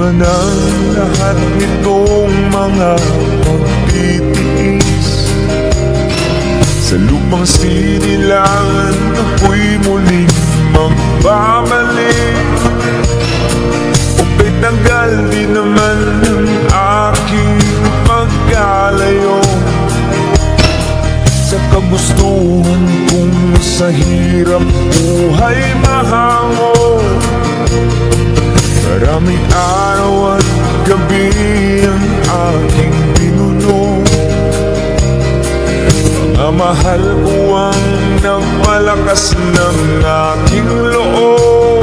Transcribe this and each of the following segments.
man ang lahat nitong mga pagtitiis, sa lupang sinilangan ako'y muling magbabalik. Upa'y tagal di naman ang aking pagkalayo sa kagustuhan kong sa hirap buhay mahango. Maraming araw at gabi ang aking binuno, mga mahal ko ang nagpalakas ng aking loob.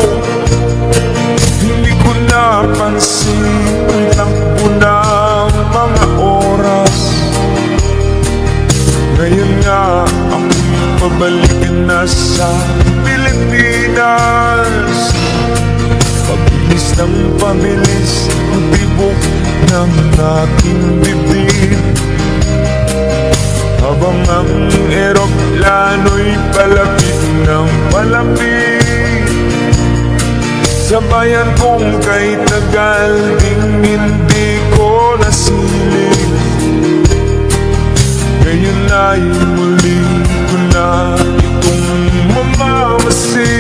Hindi ko napansin ang takbo ng mga oras. Ngayon nga ako'y pabalik na sa Pilipinas. Pabilis ng pabilis ang tibok ng aking bibig, habang ang eroplano'y palapit ng palapit sa bayan kong kay tagal ding hindi ko nasilip. Ngayon ay muli ko na itong mamamasid,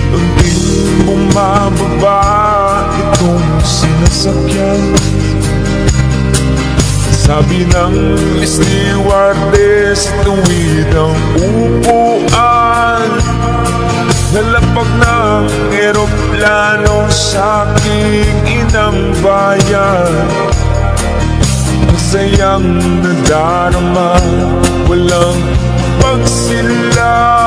unting bumababa itong sinasakyan. Sabi ng stewardess, tuwid ang upuan. Nalapag ng eroplano sa aking inang bayan. Masayang nadarama, walang pagsila.